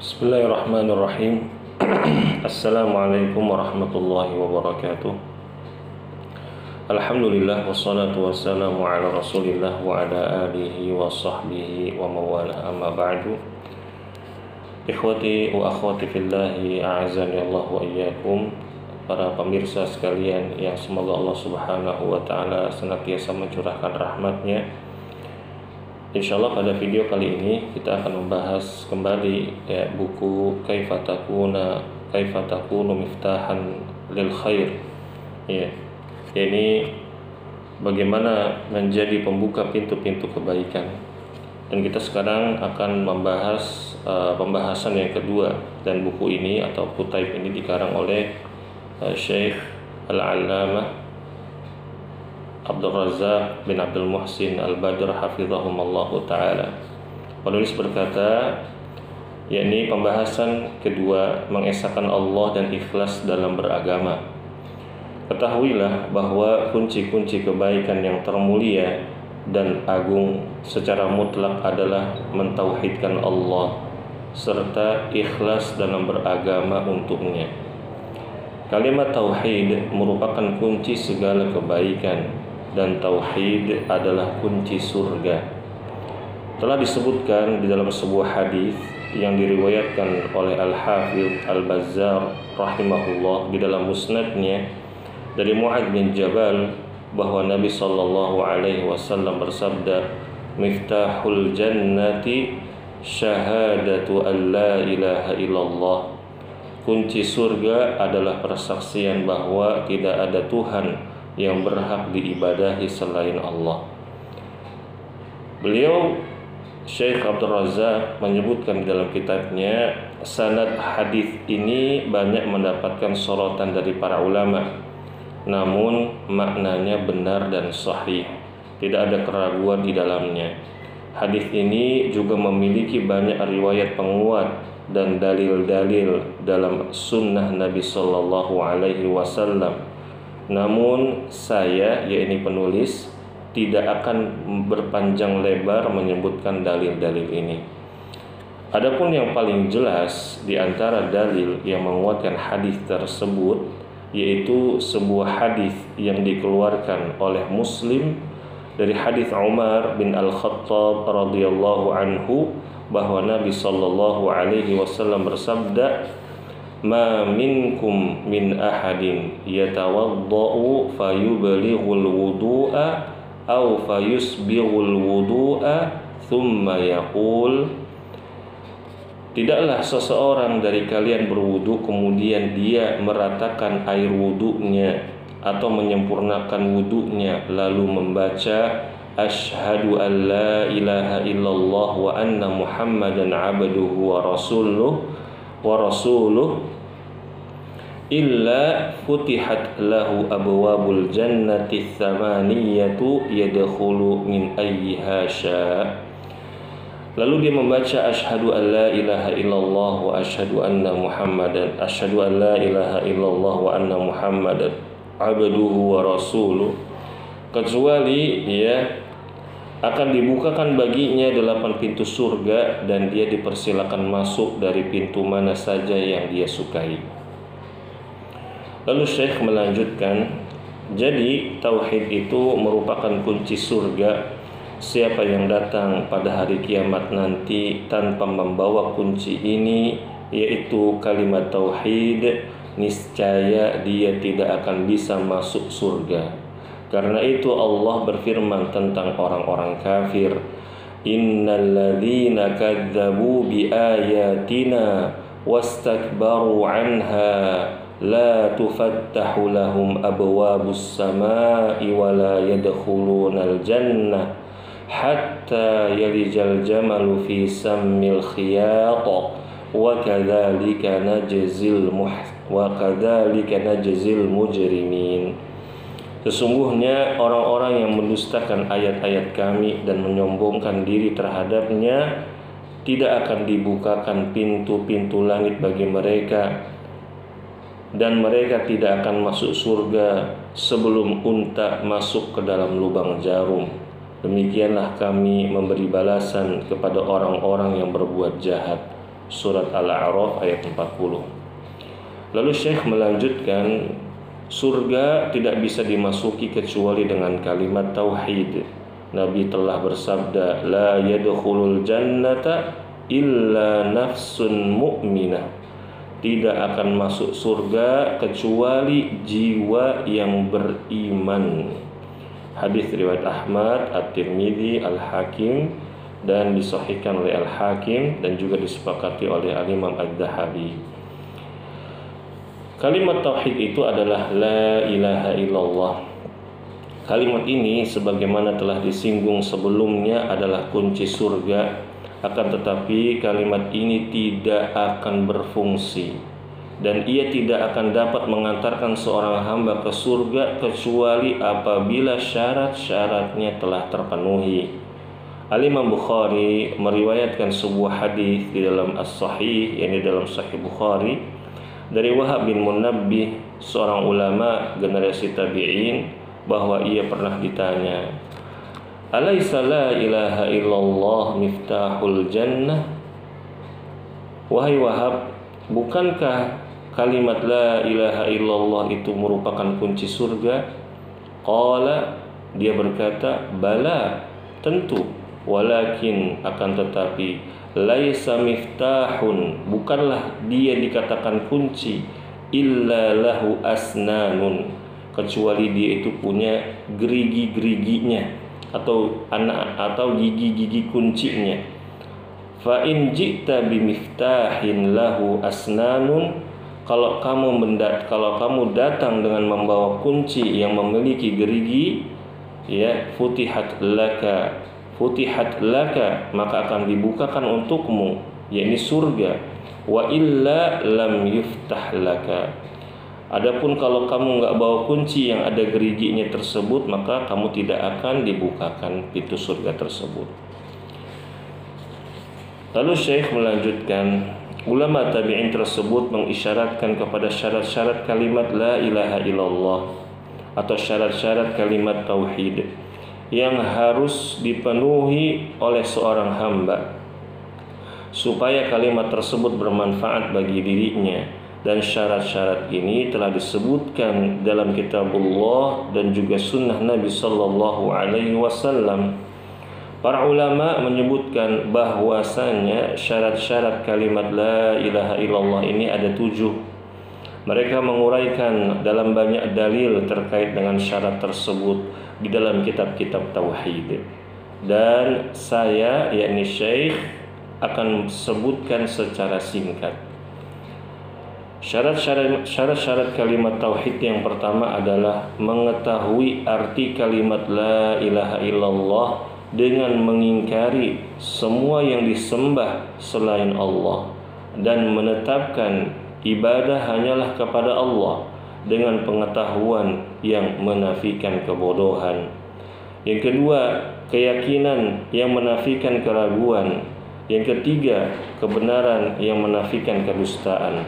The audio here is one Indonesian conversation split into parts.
Bismillahirrahmanirrahim. Assalamualaikum warahmatullahi wabarakatuh. Alhamdulillah wassalatu wassalamu ala Rasulillah wa ala alihi wa sahbihi wa mawala, amma ba'du. Ikhwati wa akhwati fillahi, a'azani Allah wa iyyakum. Para pemirsa sekalian yang semoga Allah Subhanahu wa taala senantiasa mencurahkan rahmatnya. Insyaallah pada video kali ini kita akan membahas kembali buku Kaifa takunu miftahan lil khair. Ini bagaimana menjadi pembuka pintu-pintu kebaikan. Dan kita sekarang akan membahas pembahasan yang kedua, dan buku ini atau kutaib ini dikarang oleh Syekh Al-Allamah Abdul Razak bin Abdul Muhsin Al-Badr hafizahumullahu ta'ala. Penulis berkata, yakni pembahasan kedua, mengesahkan Allah dan ikhlas dalam beragama. Ketahuilah bahwa kunci-kunci kebaikan yang termulia dan agung secara mutlak adalah mentauhidkan Allah serta ikhlas dalam beragama untuknya. Kalimat tauhid merupakan kunci segala kebaikan, dan tauhid adalah kunci surga. Telah disebutkan di dalam sebuah hadis yang diriwayatkan oleh Al-Hafidz Al-Bazzar rahimahullah di dalam musnadnya dari Mu'adz bin Jabal bahwa Nabi sallallahu alaihi wasallam bersabda, "Miftahul jannati syahadatu an la ilaha illallah." Kunci surga adalah persaksian bahwa tidak ada Tuhan yang berhak diibadahi selain Allah. Beliau Syekh Abdul Razak menyebutkan di dalam kitabnya, sanad hadis ini banyak mendapatkan sorotan dari para ulama, namun maknanya benar dan sahih, tidak ada keraguan di dalamnya. Hadis ini juga memiliki banyak riwayat penguat dan dalil-dalil dalam sunnah Nabi Sallallahu Alaihi Wasallam. Namun saya, yakni penulis, tidak akan berpanjang lebar menyebutkan dalil-dalil ini. Adapun yang paling jelas di antara dalil yang menguatkan hadis tersebut, yaitu sebuah hadis yang dikeluarkan oleh Muslim dari hadis Umar bin Al-Khattab radhiyallahu anhu bahwa Nabi sallallahu alaihi wasallam bersabda, "Ma minkum min ahadin yatawaddau fayublighul wudu'a aw fayusbighul wudu'a thumma yaqul." Tidaklah seseorang dari kalian berwudu kemudian dia meratakan air wudunya atau menyempurnakan wudunya lalu membaca asyhadu an la ilaha illallah wa anna muhammadan abduhu wa rasuluh illa futihat lahu abwabul jannati tsamaniyatu yadkhulu min ayyiha syaa. Lalu dia membaca asyhadu an la ilaha illallah wa asyhadu an la ilaha illallah wa anna muhammadan abduhu wa rasuluh, kecuali akan dibukakan baginya 8 pintu surga dan dia dipersilakan masuk dari pintu mana saja yang dia sukai. Lalu Syekh melanjutkan, jadi tauhid itu merupakan kunci surga. Siapa yang datang pada hari kiamat nanti tanpa membawa kunci ini, yaitu kalimat tauhid, niscaya dia tidak akan bisa masuk surga. Karena itu Allah berfirman tentang orang-orang kafir, "Innal ladzina kadzdzabu biayatina wastakbaru 'anha la tufattahu lahum abwabus samaa'i wa la yadkhulunal jannah hatta yalijal jamalu fi sammil khiyat wa kadzalika najzil mujrimin." Sesungguhnya orang-orang yang mendustakan ayat-ayat kami dan menyombongkan diri terhadapnya, tidak akan dibukakan pintu-pintu langit bagi mereka, dan mereka tidak akan masuk surga sebelum unta masuk ke dalam lubang jarum. Demikianlah kami memberi balasan kepada orang-orang yang berbuat jahat. surat Al-A'raf ayat 40. Lalu Syekh melanjutkan, surga tidak bisa dimasuki kecuali dengan kalimat tauhid. Nabi telah bersabda, la yadkhulul jannata illa nafsun mu'minah. Tidak akan masuk surga kecuali jiwa yang beriman. Hadis riwayat Ahmad, At-Tirmidzi, Al-Hakim, dan disahihkan oleh Al-Hakim dan juga disepakati oleh Al-Imam Adz-Dzahabi. Kalimat tauhid itu adalah la ilaha illallah. Kalimat ini sebagaimana telah disinggung sebelumnya adalah kunci surga. Akan tetapi kalimat ini tidak akan berfungsi dan ia tidak akan dapat mengantarkan seorang hamba ke surga kecuali apabila syarat-syaratnya telah terpenuhi. Al-Imam Bukhari meriwayatkan sebuah hadis di dalam As-Sahih, yakni dalam Sahih Bukhari, dari Wahab bin Munabbih, seorang ulama generasi tabi'in, bahwa ia pernah ditanya, "Alaisa la ilaha illallah miftahul jannah?" Wahai Wahab, bukankah kalimat la ilaha illallah itu merupakan kunci surga? Qala, dia berkata, bala, tentu. Walakin, akan tetapi, laisa miftahun, bukanlah dia dikatakan kunci, illa lahu asnanun, kecuali dia itu punya gerigi-geriginya atau gigi-gigi kuncinya. Fa in ji'ta bimiftahin lahu asnanun, kalau kamu datang dengan membawa kunci yang memiliki gerigi, ya, futihat laka, maka akan dibukakan untukmu, yakni surga. Wa illa lam yuftah laka. Adapun kalau kamu enggak bawa kunci yang ada geriginya tersebut, maka kamu tidak akan dibukakan pintu surga tersebut. Lalu Syekh melanjutkan, ulama tabi'in tersebut mengisyaratkan kepada syarat-syarat kalimat la ilaha illallah atau syarat-syarat kalimat tauhid yang harus dipenuhi oleh seorang hamba supaya kalimat tersebut bermanfaat bagi dirinya. Dan syarat-syarat ini telah disebutkan dalam kitabullah dan juga sunnah Nabi sallallahu alaihi wasallam. Para ulama menyebutkan bahwasanya syarat-syarat kalimat la ilaha illallah ini ada 7. Mereka menguraikan dalam banyak dalil terkait dengan syarat tersebut di dalam kitab-kitab tauhid. Dan saya, yakni Syekh, akan sebutkan secara singkat. Syarat-syarat kalimat tauhid yang pertama adalah mengetahui arti kalimat la ilaha illallah dengan mengingkari semua yang disembah selain Allah dan menetapkan ibadah hanyalah kepada Allah dengan pengetahuan yang menafikan kebodohan. Yang kedua, keyakinan yang menafikan keraguan. Yang ketiga, kebenaran yang menafikan kedustaan.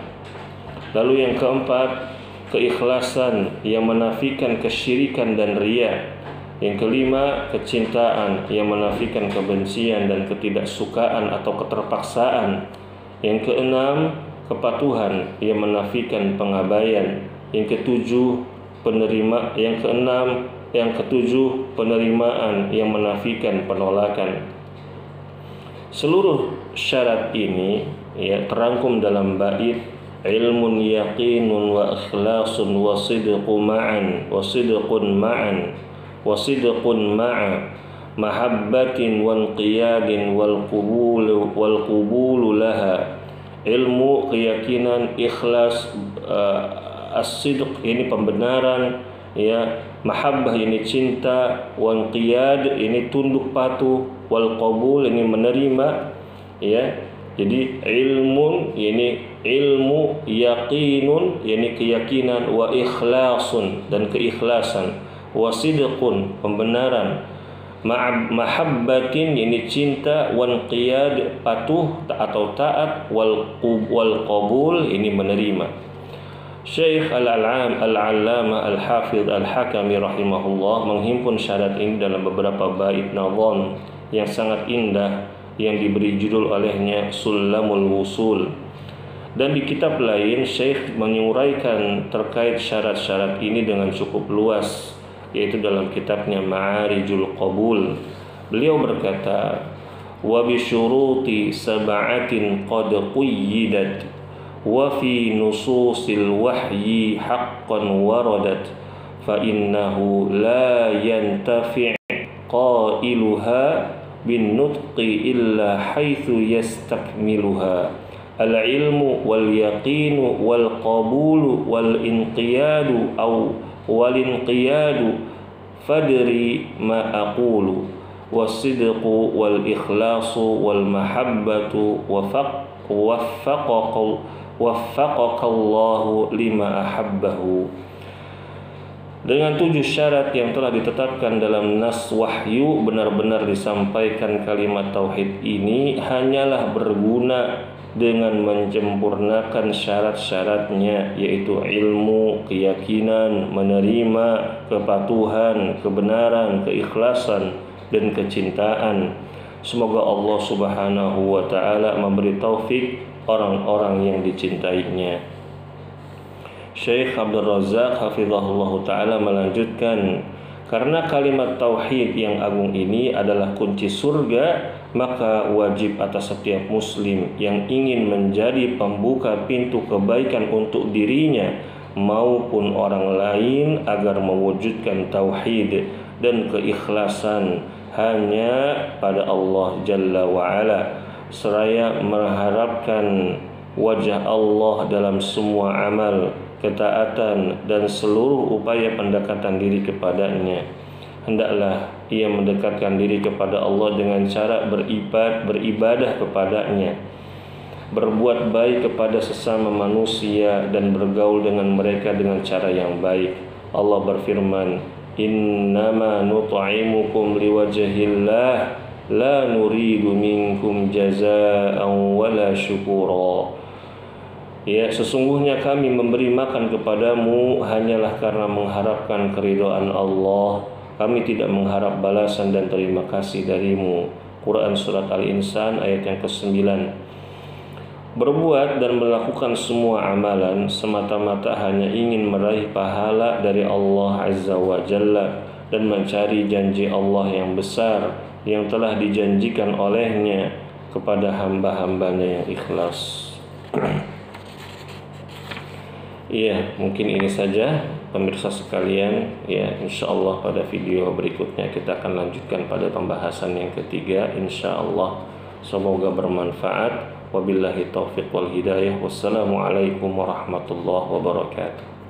Lalu yang keempat, keikhlasan yang menafikan kesyirikan dan riya. Yang kelima, kecintaan yang menafikan kebencian dan ketidaksukaan atau keterpaksaan. Yang keenam, kepatuhan yang menafikan pengabaian. Yang ketujuh, penerimaan yang menafikan penolakan. Seluruh syarat ini terangkum dalam bait ilmun yaqinun wa ikhlasun wa sidqun ma'a mahabbatin wa inqiyadin wal qubulu laha. Ilmu, keyakinan, ikhlas, as-sidq ini pembenaran, ya, mahabbah ini cinta, wal qiyad ini tunduk patuh, wal qabul ini menerima, ya. Jadi ilmu yaqinun ini keyakinan, wa ikhlasun dan keikhlasan, wa sidqun pembenaran, mahabbatin ini cinta, wal qiyad patuh atau taat, wal qabul ini menerima. Syekh Al-Allamah Al-Hafidh Al-Hakami rahimahullah menghimpun syarat ini dalam beberapa bait nazam yang sangat indah yang diberi judul olehnya Sulamul Wusul. Dan di kitab lain Syekh menguraikan terkait syarat-syarat ini dengan cukup luas, yaitu dalam kitabnya Ma'arijul Qabul. Beliau berkata, wa bi syuruti sab'atin qad quyyidat wa fi nususil wahyi haqqan waradat fa innahu la yantafi' qailuha bin nutqi illa haitsu yastakmiluha al-ilmu wal yaqinu wal qabulu wal inqiyadu wal inqiyadu fadri ma aqulu was-sidqu wal ikhlasu wal mahabbatu waffaqakallahu lima ahabbahu. Dengan 7 syarat yang telah ditetapkan dalam nas wahyu, benar-benar disampaikan kalimat tauhid ini hanyalah berguna dengan menyempurnakan syarat-syaratnya, yaitu ilmu, keyakinan, menerima, kepatuhan, kebenaran, keikhlasan, dan kecintaan. Semoga Allah Subhanahu wa taala memberi taufik orang-orang yang dicintainya. Syekh Abdul Razak hafizahullah taala melanjutkan, karena kalimat tauhid yang agung ini adalah kunci surga, maka wajib atas setiap muslim yang ingin menjadi pembuka pintu kebaikan untuk dirinya maupun orang lain agar mewujudkan tauhid dan keikhlasan hanya pada Allah Jalla wa'ala, seraya mengharapkan wajah Allah dalam semua amal, ketaatan, dan seluruh upaya pendekatan diri kepadanya. Hendaklah ia mendekatkan diri kepada Allah dengan cara beribadah kepadanya, berbuat baik kepada sesama manusia, dan bergaul dengan mereka dengan cara yang baik. Allah berfirman, innama nut'imukum liwajhillah la nuridu minkum jazaa'an wala syukura. Ya, sesungguhnya kami memberi makan kepadamu hanyalah karena mengharapkan keridhaan Allah. Kami tidak mengharap balasan dan terima kasih darimu. Quran Surat Al-Insan ayat yang ke-9. Berbuat dan melakukan semua amalan semata-mata hanya ingin meraih pahala dari Allah Azza wa Jalla dan mencari janji Allah yang besar yang telah dijanjikan olehnya kepada hamba-hambanya yang ikhlas. Iya, mungkin ini saja pemirsa sekalian. Ya, insyaallah pada video berikutnya kita akan lanjutkan pada pembahasan yang ketiga, insyaallah. Semoga bermanfaat. Wabillahi taufiq wal hidayah. Wassalamualaikum warahmatullahi wabarakatuh.